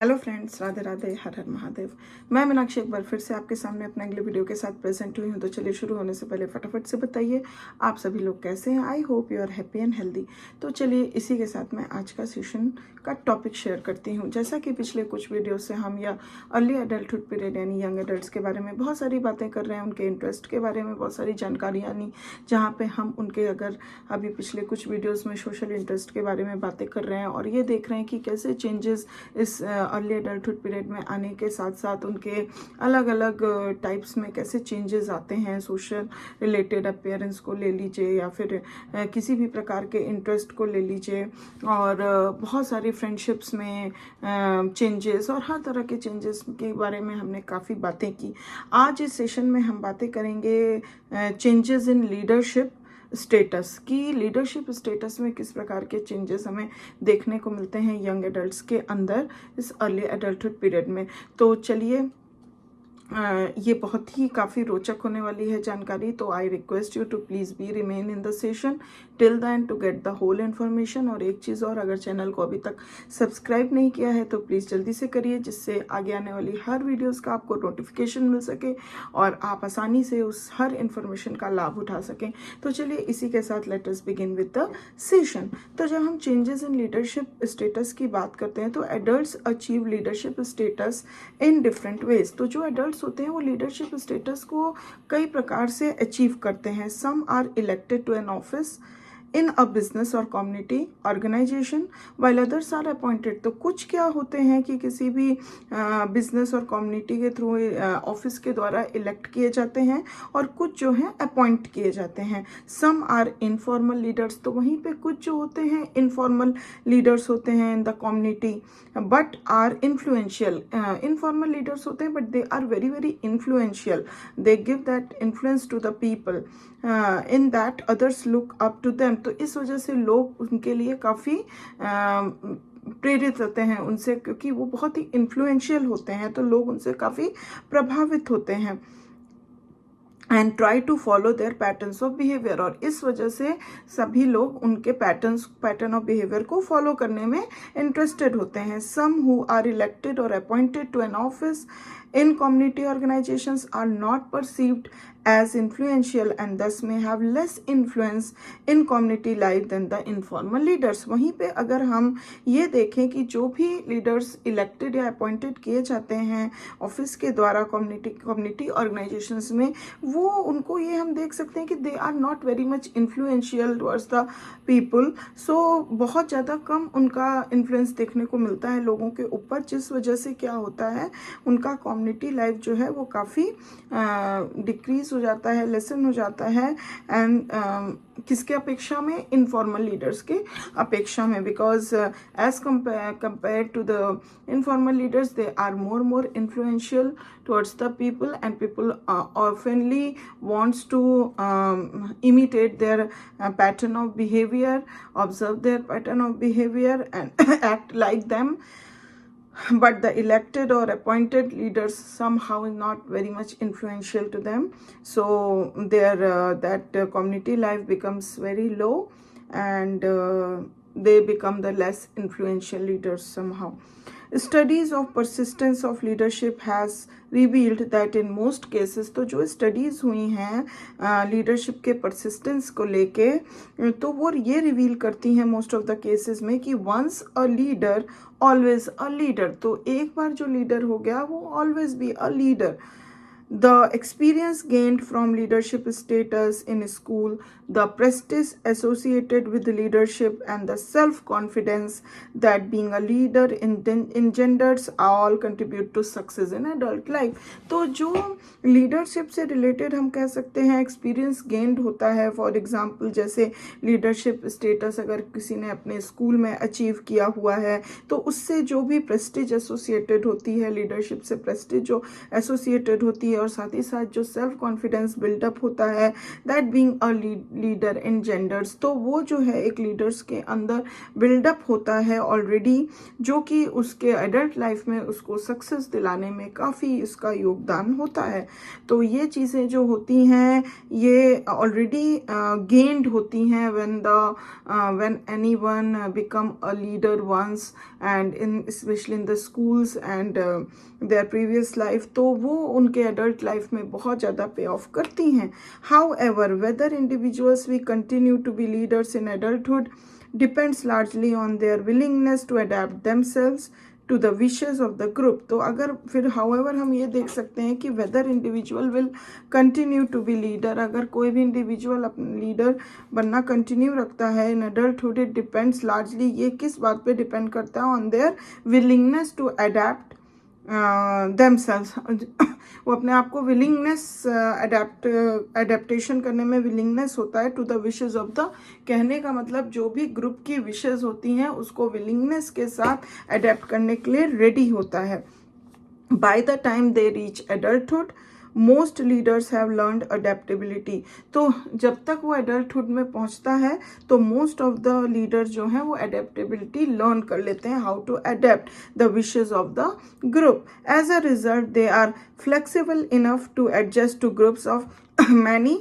Hello friends, Radhe Radhe, हर हर महादेव। मैं मीनाक्षी एक बार फिर से आपके सामने अपने अगले वीडियो के साथ प्रेजेंट हुई हूँ। तो चलिए शुरू होने से पहले फटाफट से बताइए आप सभी लोग कैसे हैं। I hope you are happy and healthy. तो चलिए इसी के साथ मैं आज का सेशन का टॉपिक शेयर करती हूँ। जैसा कि पिछले कुछ वीडियो से हम या अर्ली एडल्टहुड पीरियड यानी यंग एडल्ट्स के बारे में बहुत सारी बातें कर रहे हैं, उनके इंटरेस्ट के बारे में बहुत सारी जानकारी यानी जहाँ पे हम उनके अगर अभी पिछले कुछ वीडियोज़ में सोशल इंटरेस्ट के बारे में बातें कर रहे हैं और ये देख रहे हैं कि कैसे चेंजेस इस अर्ली एडल्टहुड पीरियड में आने के साथ साथ उनके अलग अलग टाइप्स में कैसे चेंजेस आते हैं। सोशल रिलेटेड अपीयरेंस को ले लीजिए या फिर किसी भी प्रकार के इंटरेस्ट को ले लीजिए और बहुत सारी फ्रेंडशिप्स में चेंजेस और हर तरह के चेंजेस के बारे में हमने काफ़ी बातें की। आज इस सेशन में हम बातें करेंगे चेंजेस इन लीडरशिप स्टेटस की। लीडरशिप स्टेटस में किस प्रकार के चेंजेस हमें देखने को मिलते हैं यंग एडल्ट्स के अंदर इस अर्ली एडल्टहुड पीरियड में। तो चलिए ये बहुत ही काफ़ी रोचक होने वाली है जानकारी। तो I request you to please be remain in the session till the end to get the whole information. और एक चीज़ और, अगर चैनल को अभी तक सब्सक्राइब नहीं किया है तो प्लीज़ जल्दी से करिए, जिससे आगे आने वाली हर वीडियोस का आपको नोटिफिकेशन मिल सके और आप आसानी से उस हर इन्फॉर्मेशन का लाभ उठा सकें। तो चलिए इसी के साथ let us begin with the session. तो जब हम चेंजेस इन लीडरशिप स्टेटस की बात करते हैं तो adults achieve leadership status in different ways. तो जो एडल्ट्स होते हैं वो लीडरशिप स्टेटस को कई प्रकार से अचीव करते हैं। Some are elected to an office in a business और community organisation while others are appointed. तो कुछ क्या होते हैं कि किसी भी बिजनेस और कम्युनिटी के थ्रू ऑफिस के द्वारा इलेक्ट किए जाते हैं और कुछ जो है अपॉइंट किए जाते हैं। सम आर इनफॉर्मल लीडर्स, तो वहीं पे कुछ जो होते हैं इनफॉर्मल लीडर्स होते हैं in the community but are influential. Informal leaders होते हैं but they are very very influential. They give that influence to the people in that others look up to them. तो इस वजह से लोग उनके लिए काफ़ी प्रेरित होते हैं उनसे, क्योंकि वो बहुत ही इन्फ्लुएंशियल होते हैं तो लोग उनसे काफ़ी प्रभावित होते हैं and try to follow their patterns of behaviour. और इस वजह से सभी लोग उनके पैटर्न ऑफ बिहेवियर को फॉलो करने में इंटरेस्टेड होते हैं। सम हु आर इलेक्टेड और appointed to an office in community organizations are not perceived as influential and thus may have less influence in community life than the informal leaders। वहीं पे अगर हम ये देखें कि जो भी लीडर्स इलेक्टेड या अपॉइंटेड किए जाते हैं ऑफिस के द्वारा कम्युनिटी ऑर्गेनाइजेशंस में, वो उनको ये हम देख सकते हैं कि they are not very much influential towards the people. So बहुत ज़्यादा कम उनका इन्फ्लुएंस देखने को मिलता है लोगों के ऊपर, जिस वजह से क्या होता है उनका कम्युनिटी लाइफ जो है वो काफ़ी डिक्रीज हो जाता है, लेसन हो जाता है एंड किसके अपेक्षा में, इनफॉर्मल लीडर्स के अपेक्षा में। Because as compare to the informal leaders they are more influential towards the people and people oftenly wants to imitate their pattern of behavior, observe their pattern of behavior and act like them. But the elected or appointed leaders somehow is not very much influential to them, so their community life becomes very low and they become the less influential leaders somehow. Studies of persistence of leadership has revealed that in most cases, तो जो studies हुई हैं leadership के persistence को लेके, तो वो ये रिवील करती हैं मोस्ट ऑफ द केसेस में कि once a leader always a leader. तो एक बार जो लीडर हो गया वो always be a leader. The experience gained from leadership status in school, the prestige associated with leadership, and the self-confidence that being a leader engenders all contribute to success in adult life। तो जो leadership से related हम कह सकते हैं experience gained होता है, for example जैसे लीडरशिप स्टेटस अगर किसी ने अपने स्कूल में अचीव किया हुआ है तो उससे जो भी प्रेस्टीज एसोसिएटेड होती है, लीडरशिप से प्रेस्टीज जो एसोसिएटेड होती है और साथ ही साथ जो सेल्फ कॉन्फिडेंस बिल्डअप होता है, that being a leader in genders, तो वो जो है एक लीडर्स के अंदर बिल्डअप होता है ऑलरेडी, जो कि उसके एडल्ट लाइफ में उसको सक्सेस दिलाने में काफ़ी इसका योगदान होता है। तो ये चीज़ें जो होती हैं ये ऑलरेडी गेन्ड होती हैं when anyone become a leader once, and especially in the schools and their previous life, तो वो उनके adult life में बहुत ज़्यादा pay off करती हैं. However, whether individuals will continue to be leaders in adulthood depends largely on their willingness to adapt themselves to the wishes of the group. तो अगर फिर however हम ये देख सकते हैं कि whether individual will continue to be leader, अगर कोई भी individual अपना लीडर बनना कंटिन्यू रखता है in adulthood, it depends largely, ये किस बात पे डिपेंड करता है, on their willingness to adapt themselves. वो अपने आप को विलिंगनेस अडेप्टेशन करने में विलिंगनेस होता है to the wishes of the, कहने का मतलब जो भी ग्रुप की विशेज होती हैं उसको विलिंगनेस के साथ अडेप्ट करने के लिए रेडी होता है. By the time they reach adulthood most leaders have learned adaptability. तो जब तक वो एडल्टहुड में पहुंचता है तो मोस्ट ऑफ द लीडर्स जो हैं वो अडेप्टेबिलिटी लर्न कर लेते हैं, how to adept the wishes of the group. As a result they are flexible enough to adjust to groups of many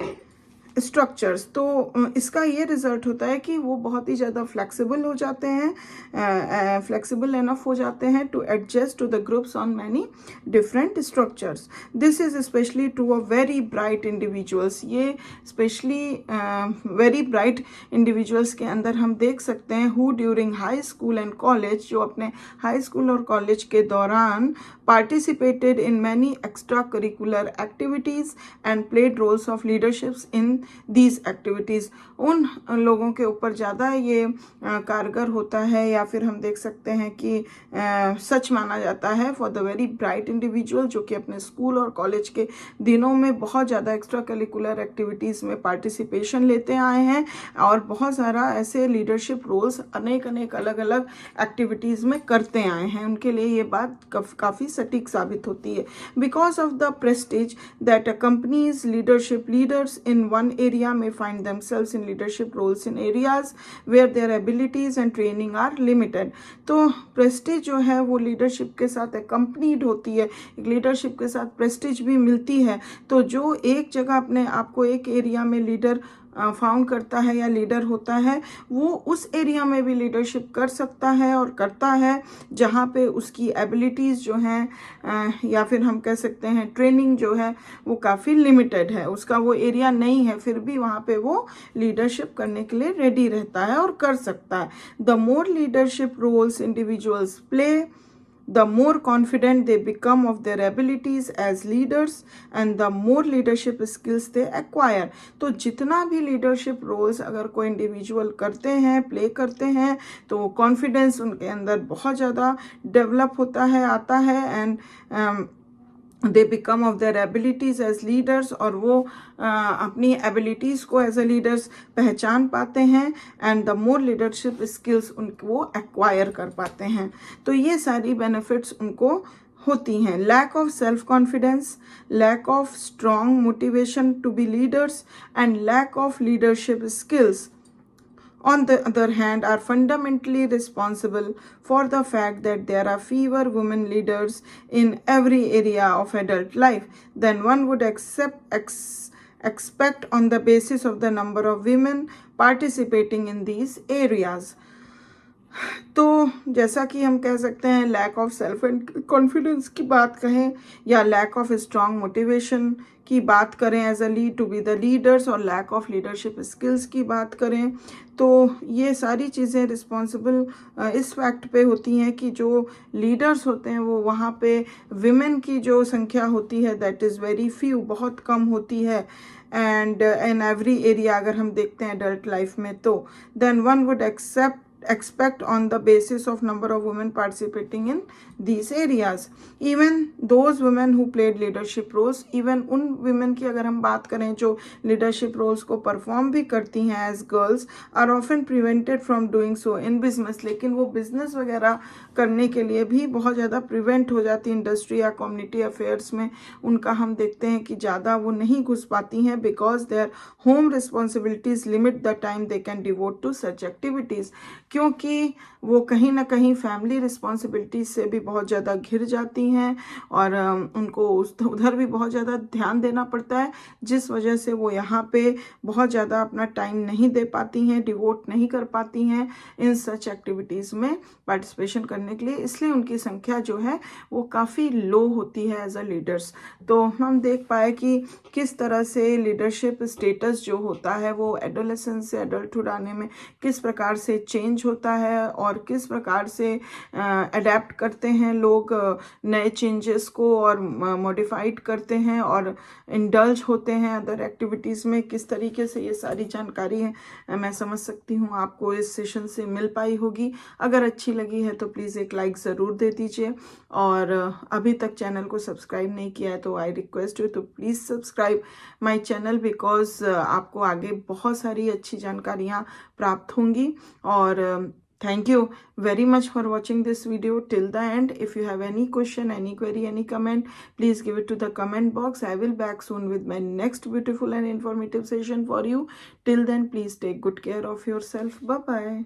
structures. तो इसका ये रिजल्ट होता है कि वो बहुत ही ज़्यादा फ्लेक्सिबल हो जाते हैं, फ्लेक्सिबल इनफ हो जाते हैं to adjust to the groups on many different structures. This is specially to a very bright individuals. ये स्पेशली वेरी ब्राइट इंडिविजुअल्स के अंदर हम देख सकते हैं who during high school and college, जो अपने हाई स्कूल और कॉलेज के दौरान participated in many extracurricular activities and played roles of leaderships in these activities. उन लोगों के ऊपर ज़्यादा ये कारगर होता है, या फिर हम देख सकते हैं कि सच माना जाता है for the very bright individual, जो कि अपने स्कूल और कॉलेज के दिनों में बहुत ज़्यादा एक्स्ट्रा करिकुलर एक्टिविटीज़ में पार्टिसिपेशन लेते आए हैं और बहुत सारा ऐसे लीडरशिप रोल्स अनेक अलग अलग एक्टिविटीज़ में करते आए हैं. उनके लिए ये बात काफ़ी सटीक साबित होती है. Because of the prestige that accompanies leadership, leaders in one area में find themselves in leadership roles in areas where their abilities and training are limited. तो प्रेस्टीज जो है वो लीडरशिप के साथ अकम्पनीड होती है, लीडरशिप के साथ प्रेस्टीज भी मिलती है. तो जो एक जगह अपने आप को एक एरिया में लीडर फाउंड करता है या लीडर होता है, वो उस एरिया में भी लीडरशिप कर सकता है और करता है जहाँ पे उसकी एबिलिटीज़ जो हैं या फिर हम कह सकते हैं ट्रेनिंग जो है वो काफ़ी लिमिटेड है, उसका वो एरिया नहीं है, फिर भी वहाँ पे वो लीडरशिप करने के लिए रेडी रहता है और कर सकता है. The more leadership roles individuals play, the more confident they become of their abilities as leaders and the more leadership skills they acquire. तो जितना भी leadership roles अगर कोई इंडिविजुअल करते हैं, प्ले करते हैं, तो कॉन्फिडेंस उनके अंदर बहुत ज़्यादा डेवलप होता है, आता है, and they become of their abilities as leaders, और वो अपनी एबिलिटीज़ को एज अ लीडर्स पहचान पाते हैं, and the more leadership skills उनको एक्वायर कर पाते हैं. तो ये सारी बेनिफिट्स उनको होती हैं. Lack of self confidence, lack of strong motivation to be leaders and lack of leadership skills on the other hand are fundamentally responsible for the fact that there are fewer women leaders in every area of adult life than one would expect on the basis of the number of women participating in these areas. तो जैसा कि हम कह सकते हैं lack of self confidence की बात कहें या लैक ऑफ स्ट्रॉन्ग मोटिवेशन की बात करें as a lead to be the leaders, और लैक ऑफ लीडरशिप स्किल्स की बात करें, तो ये सारी चीज़ें रिस्पॉन्सिबल इस फैक्ट पे होती हैं कि जो लीडर्स होते हैं वो वहाँ पे विमेन की जो संख्या होती है दैट इज़ वेरी फ्यू, बहुत कम होती है. एंड इन एवरी एरिया अगर हम देखते हैं एडल्ट लाइफ में, तो then one would expect on the basis of number of women participating in these areas. Even those women who played leadership roles, even उन women की अगर हम बात करें जो leadership roles को perform भी करती हैं as girls, are often prevented from doing so in business. लेकिन वो business वगैरह करने के लिए भी बहुत ज़्यादा प्रिवेंट हो जाती इंडस्ट्री या कम्युनिटी अफेयर्स में, उनका हम देखते हैं कि ज़्यादा वो नहीं घुस पाती हैं because their home responsibilities limit the time they can devote to such activities, क्योंकि वो कहीं ना कहीं फैमिली रिस्पॉन्सिबिलिटीज से भी बहुत ज़्यादा घिर जाती हैं और उनको उधर भी बहुत ज़्यादा ध्यान देना पड़ता है, जिस वजह से वो यहाँ पे बहुत ज़्यादा अपना टाइम नहीं दे पाती हैं, डिवोट नहीं कर पाती हैं इन सच एक्टिविटीज़ में पार्टिसिपेशन करने के लिए, इसलिए उनकी संख्या जो है वो काफ़ी लो होती है एज अ लीडर्स। तो हम देख पाए कि किस तरह से लीडरशिप स्टेटस जो होता है वो एडोलेसेंस से एडल्टहुड आने में किस प्रकार से चेंज होता है और किस प्रकार से अडेप्ट करते हैं लोग नए चेंजेस को और मॉडिफाइड करते हैं और इंडल्ज होते हैं अदर एक्टिविटीज़ में, किस तरीके से ये सारी जानकारी है मैं समझ सकती हूँ आपको इस सेशन से मिल पाई होगी। अगर अच्छी लगी है तो प्लीज़ एक लाइक ज़रूर दे दीजिए और अभी तक चैनल को सब्सक्राइब नहीं किया है तो आई रिक्वेस्ट यू तो please subscribe my channel because आपको आगे बहुत सारी अच्छी जानकारियाँ प्राप्त होंगी। और thank you very much for watching this video till the end. If you have any question, any query, any comment, please give it to the comment box. I will back soon with my next beautiful and informative session for you. Till then, please take good care of yourself. Bye bye.